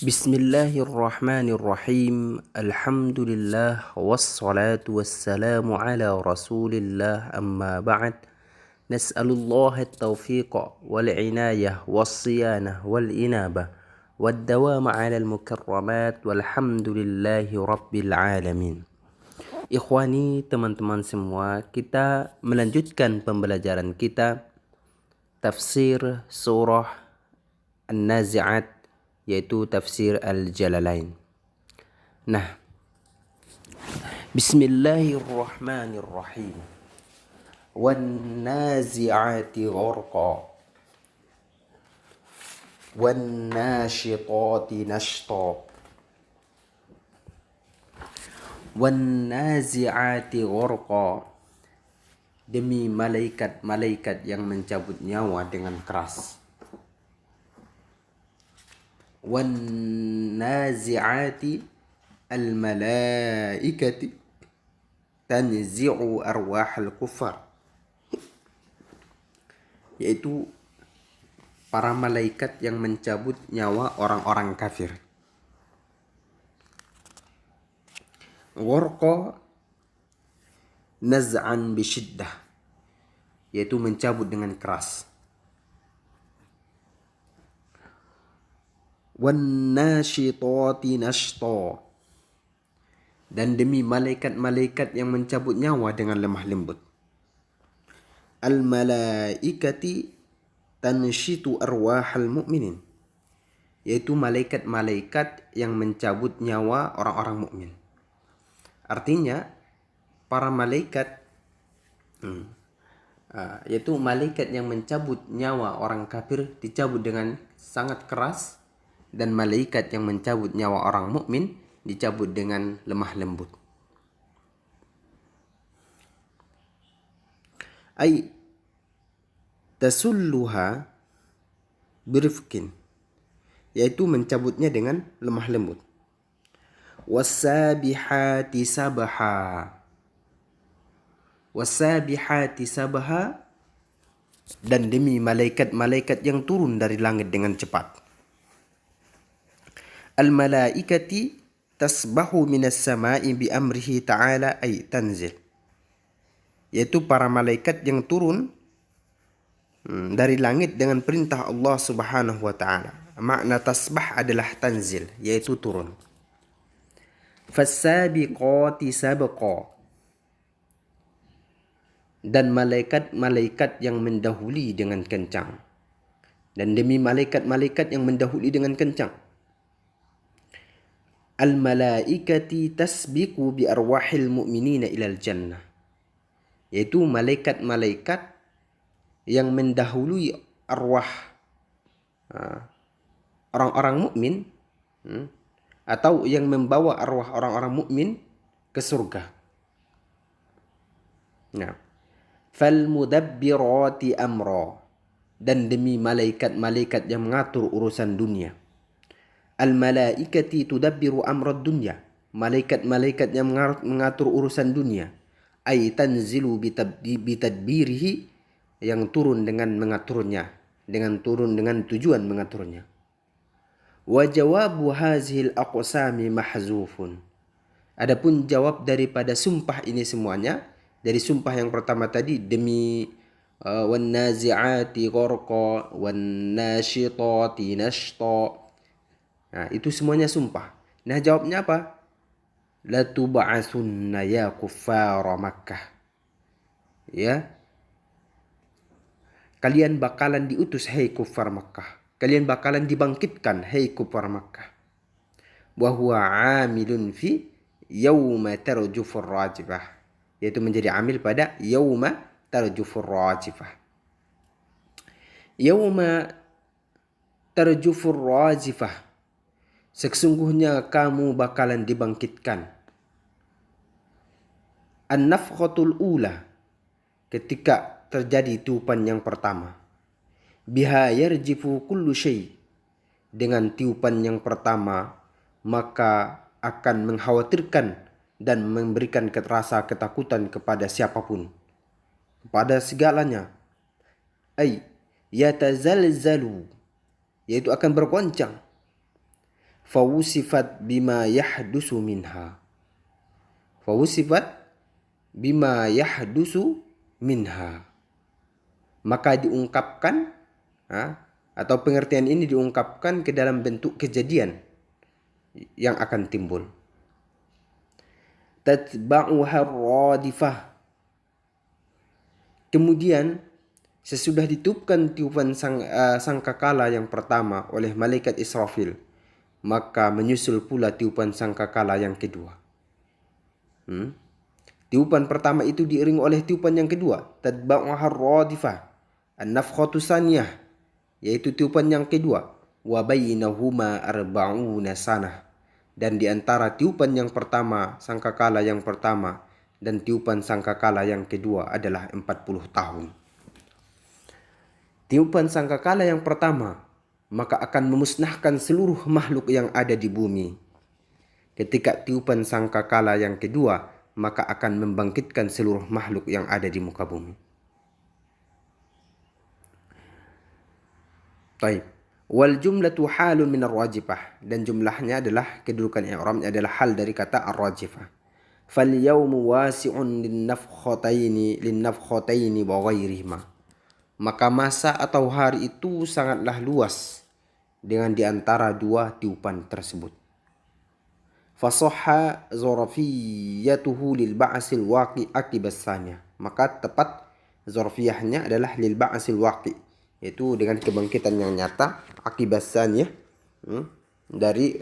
Bismillahirrahmanirrahim. Alhamdulillah wassalatu wassalamu ala Rasulillah amma ba'd. Nas'alullah at-tawfiq wal inayah was-siyanah wal inabah wad-dawam 'ala al-mukarramat walhamdulillahi rabbil alamin. Ikhwani, teman-teman semua, kita melanjutkan pembelajaran kita tafsir surah An-Nazi'at, yaitu tafsir Al-Jalalain. Nah, Bismillahirrahmanirrahim. Wan-nazi'ati gharqa wan-nashitati nashta wan-nazi'ati gharqa, demi malaikat-malaikat yang mencabut nyawa dengan keras. Wan-nazi'ati al-malaikati tanzi'u arwahal kufar, yaitu para malaikat yang mencabut nyawa orang-orang kafir. Gharqa naz'an bisyiddah, yaitu mencabut dengan keras. Wan-nashitati nashta, dan demi malaikat-malaikat yang mencabut nyawa dengan lemah lembut. Al-malaikati tanshitu arwahal mu'minin, yaitu malaikat-malaikat yang mencabut nyawa orang-orang mukmin. Artinya para malaikat yaitu malaikat yang mencabut nyawa orang kafir dicabut dengan sangat keras, dan malaikat yang mencabut nyawa orang mukmin dicabut dengan lemah lembut. Ay tasulluha birifkin, yaitu mencabutnya dengan lemah lembut. Wasabihati sabaha, wasabihati sabaha, dan demi malaikat-malaikat yang turun dari langit dengan cepat. Al-malaikati tasbahu minas sama'i bi amrihi ta'ala ay tanzil, yaitu para malaikat yang turun dari langit dengan perintah Allah Subhanahu wa ta'ala. Makna tasbah adalah tanzil, yaitu turun. Fassabiqati sabqa, dan malaikat-malaikat yang mendahului dengan kencang, dan demi malaikat-malaikat yang mendahului dengan kencang. Al-malaikati tasbiqu bi arwahil mu'minina ilal jannah, yaitu malaikat-malaikat yang mendahului arwah orang-orang mukmin, atau yang membawa arwah orang-orang mukmin ke surga. Nah, fal mudabbirati amra, dan demi malaikat-malaikat yang mengatur urusan dunia. Al-malaikati tudabbiru amrad dunya, malaikat-malaikat yang mengatur urusan dunia. Ay tanzilu bitadbirihi, yang turun dengan mengaturnya, dengan tujuan mengaturnya. Wa jawabu hazihil aqsami mahzufun, adapun jawab daripada sumpah ini semuanya, dari sumpah yang pertama tadi, demi wan nazi'ati gharqa wan nashitati nashta, nah itu semuanya sumpah. Nah jawabnya apa? La tub'atsunna ya kuffara Makkah, ya, kalian bakalan diutus hai kuffar Makkah, kalian bakalan dibangkitkan hai kuffar Makkah. Wa huwa amilun fi yauma tarjufur rajifah, yaitu menjadi amil pada yauma tarjufur rajifah. Yauma tarjufur rajifah, sesungguhnya kamu bakalan dibangkitkan. An-nafkhatul ula, ketika terjadi tiupan yang pertama. Biha yarjifu kullu syai, dengan tiupan yang pertama maka akan mengkhawatirkan dan memberikan rasa ketakutan kepada siapapun, kepada segalanya. Ay yatazalzalu, yaitu akan bergoncang. fawusifat bima yahdusu minha. Fawusifat bima yahdusu minha. Maka diungkapkan, atau pengertian ini diungkapkan ke dalam bentuk kejadian yang akan timbul. Tatba'uha radifah. Kemudian sesudah ditiupkan tiupan sangkakala yang pertama oleh malaikat Israfil, maka menyusul pula tiupan sangkakala yang kedua. Tiupan pertama itu diiringi oleh tiupan yang kedua, tatba'uha radifah, an-nafkhatu saniyah, yaitu tiupan yang kedua, wa bainahuma arba'una sanah, dan di antara tiupan yang pertama, sangkakala yang pertama, dan tiupan sangkakala yang kedua adalah 40 tahun. Tiupan sangkakala yang pertama, maka akan memusnahkan seluruh makhluk yang ada di bumi. Ketika tiupan sangkakala yang kedua, maka akan membangkitkan seluruh makhluk yang ada di muka bumi. Baik. Wal jumlatu halun min ar-rajifah, dan jumlahnya adalah kedudukan i'rabnya adalah hal dari kata ar-rajifah. Fal yawmu wasi'un lin-nafkhataini wa ghairihima. Maka masa atau hari itu sangatlah luas dengan di antara dua tiupan tersebut. Fasahha zarfiyatuhu lil ba'sil waqi akibas saniyah. Maka tepat zarfiyahnya adalah lil ba'sil waqi, yaitu dengan kebangkitan yang nyata, akibas saniyah, dari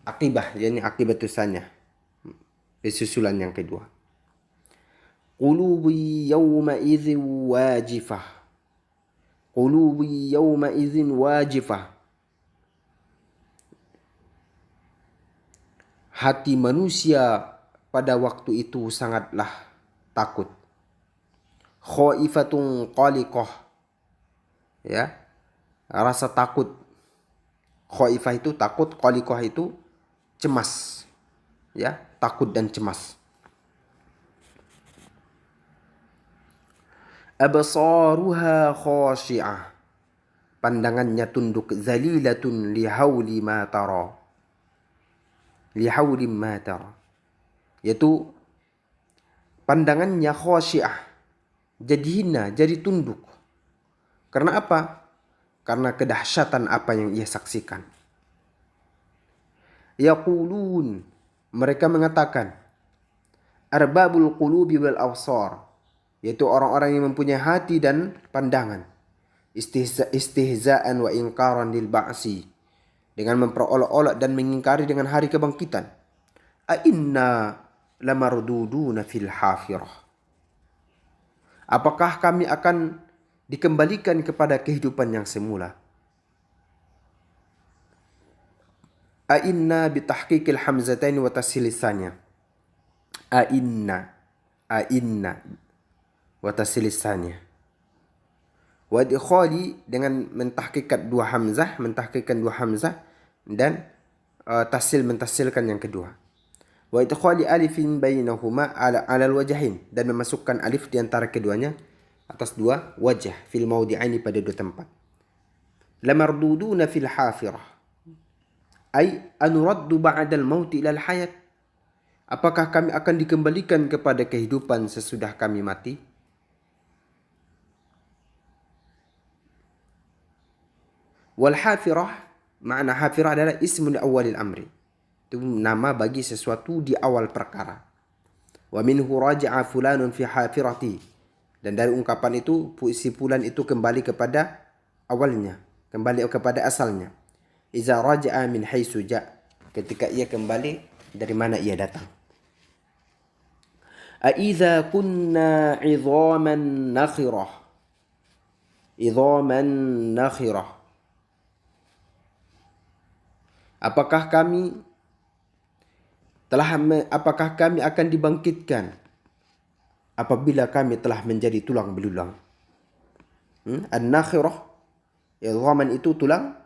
akibah, yakni akibatus saniyah, susulan yang kedua. Qulubi yawma idzin wajifah. Qulubi yawma idzin wajifah. Hati manusia pada waktu itu sangatlah takut. Khaifatun qaliqah. Ya. Rasa takut. Khaifah itu takut, qaliqah itu cemas. Ya, takut dan cemas. Absaruha khashi'ah. Pandangannya tunduk, zalilatun lihauli ma tara. Lihauli ma tara. Yaitu pandangannya khashi'ah, jadi hina, jadi tunduk. Karena apa? Karena kedahsyatan apa yang ia saksikan. Yaqulun, mereka mengatakan, arbabul qulubi wal absar, yaitu orang-orang yang mempunyai hati dan pandangan, istihza'an wa inkaran lil ba'si, dengan memperolok-olok dan mengingkari dengan hari kebangkitan. A inna lamarduduna fil hafirah. Apakah kami akan dikembalikan kepada kehidupan yang semula? A inna bitahqiqil hamzatain wa tashilis tsaniyah. A inna wa tashilis tsaniyah. Wa idkhali dengan mentahqiqkan dua hamzah dan tasil mentasilkan yang kedua. Wa idkhali alifin bainahuma ala al-wajhain, dan memasukkan alif di antara keduanya atas dua wajah, fil mawdi'aini, pada dua tempat. Lamarduduna fil hafirah, ay anuraddu ba'dal maut ila al-hayat. Apakah kami akan dikembalikan kepada kehidupan sesudah kami mati? Wal hafirah, makna hafirah adalah ismun awalil amri, itu nama bagi sesuatu di awal perkara. Wa minhu raja'a fulanun fi hafirati, dan dari ungkapan itu si fulan itu kembali kepada awalnya, kembali kepada asalnya. Iza raja'a min haitsu ja', ketika ia kembali dari mana ia datang. A idza kunna 'idhaman nakhirah. Idhaman nakhirah. Apakah kami akan dibangkitkan apabila kami telah menjadi tulang belulang? An-nakhirah, idhaman itu tulang,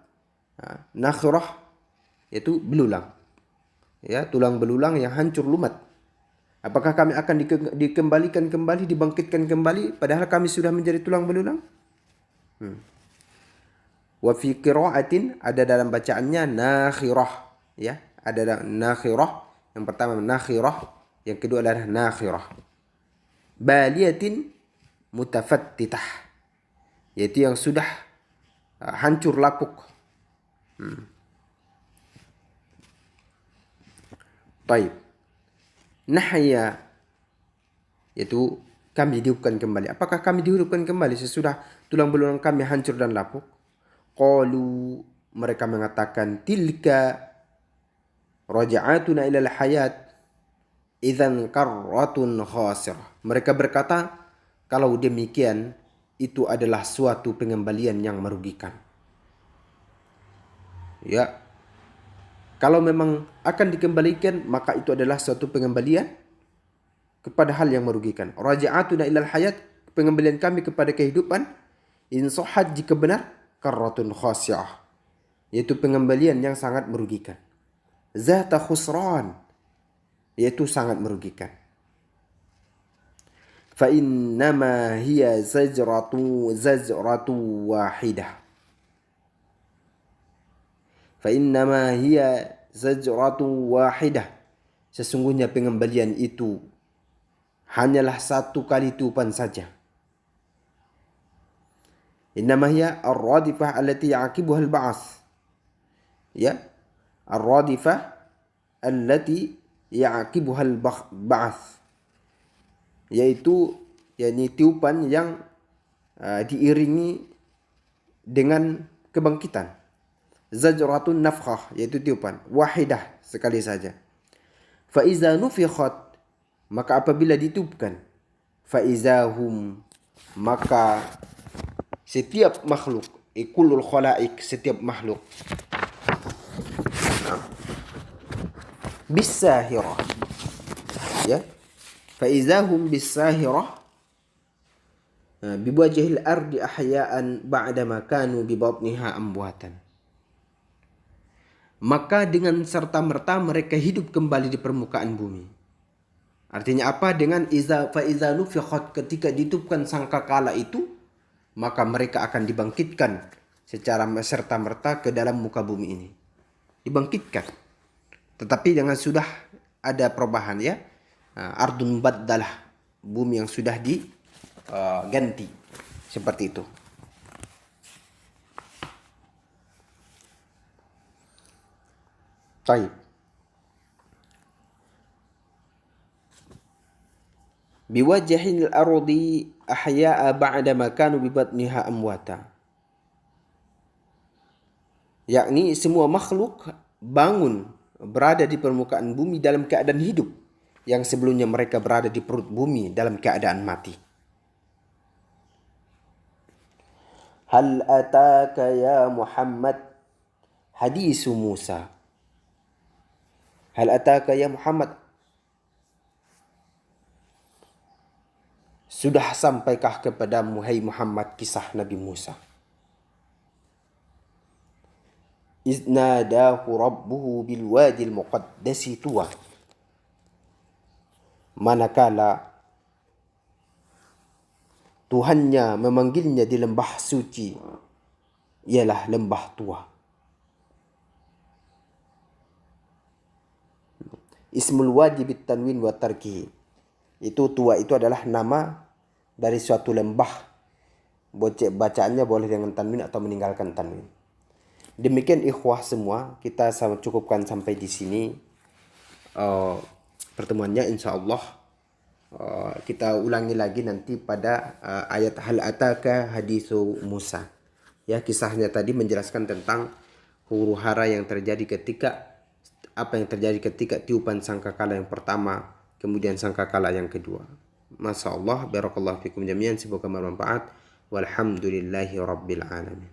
nakhirah yaitu belulang. Ya, tulang belulang yang hancur lumat. Apakah kami akan dikembalikan kembali, dibangkitkan kembali padahal kami sudah menjadi tulang belulang? Wa fi qira'atin, ada dalam bacaannya nakhirah, ya. Ada nakhirah, yang pertama nakhirah, yang kedua adalah nakhirah. Baliyatin mutafattitah, yaitu yang sudah hancur lapuk. Taib. Nahya, yaitu kami dihidupkan kembali. Apakah kami dihidupkan kembali sesudah tulang belulang kami hancur dan lapuk? Qalu, mereka mengatakan, tilka raja'atuna ilal hayat idzan karratun khasirah. Mereka berkata, kalau demikian itu adalah suatu pengembalian yang merugikan. Ya. Kalau memang akan dikembalikan, maka itu adalah suatu pengembalian kepada hal yang merugikan. Raja'atuna ilal hayat, pengembalian kami kepada kehidupan, in sahhat, jika benar, karratun khasiyah, yaitu pengembalian yang sangat merugikan. Zata khusran, yaitu sangat merugikan. Fa innama hiya zajratu wahidah. Fa innama hiya zajratu wahidah. Sesungguhnya pengembalian itu hanyalah satu kali tiupan saja. Innama hiya ar-radifah allati ya'qibuha al-ba'ats. Ya. Ar-radifah allati ya'qibuha al-ba'ats. Yaitu yakni tiupan yang diiringi dengan kebangkitan. Zajratun nafkhah, yaitu tiupan wahidah, sekali saja. Fa iza nufikhat, maka apabila ditiupkan, fa izahum, maka setiap makhluk, kullul khalaik, setiap makhluk, bisahirah, ya, fa izahum bisahirah biwajhil ardi ahya'an ba'dama kanu bi batniha amwatan. Maka dengan serta-merta mereka hidup kembali di permukaan bumi. Artinya apa? Dengan fa iza nufikhat, ketika ditiupkan sangkakala itu, maka mereka akan dibangkitkan secara serta-merta ke dalam muka bumi ini. Dibangkitkan. Tetapi dengan sudah ada perubahan, ya. Ardun baddalah, bumi yang sudah diganti. Seperti itu. Baik. Biwajhil ardi ahya'a ba'da ma kanu bi batniha amwata. Yakni semua makhluk bangun, berada di permukaan bumi dalam keadaan hidup, yang sebelumnya mereka berada di perut bumi dalam keadaan mati. Hal ataka ya Muhammad hadisu Musa. Hal ataka ya Muhammad, sudah sampaikah kepadamu hai Muhammad kisah Nabi Musa? Iznadahu rabbuhu bil wadil muqaddasi tuwa. Manakala Tuhannya memanggilnya di lembah suci, ialah lembah Tua. Ismul wadi bit tanwin wa tarkihi. Itu Tua itu adalah nama dari suatu lembah. Bacaannya boleh dengan tanwin atau meninggalkan tanwin. Demikian ikhwah semua, kita cukupkan sampai di sini pertemuannya, insyaallah. Kita ulangi lagi nanti pada ayat hal ataka hadisu Musa. Ya, kisahnya tadi menjelaskan tentang huru-hara yang terjadi apa yang terjadi ketika tiupan sangkakala yang pertama, kemudian sangkakala yang kedua. Masya Allah, barakallahu fikum jami'an, semoga bermanfaat. Walhamdulillahi rabbil alamin.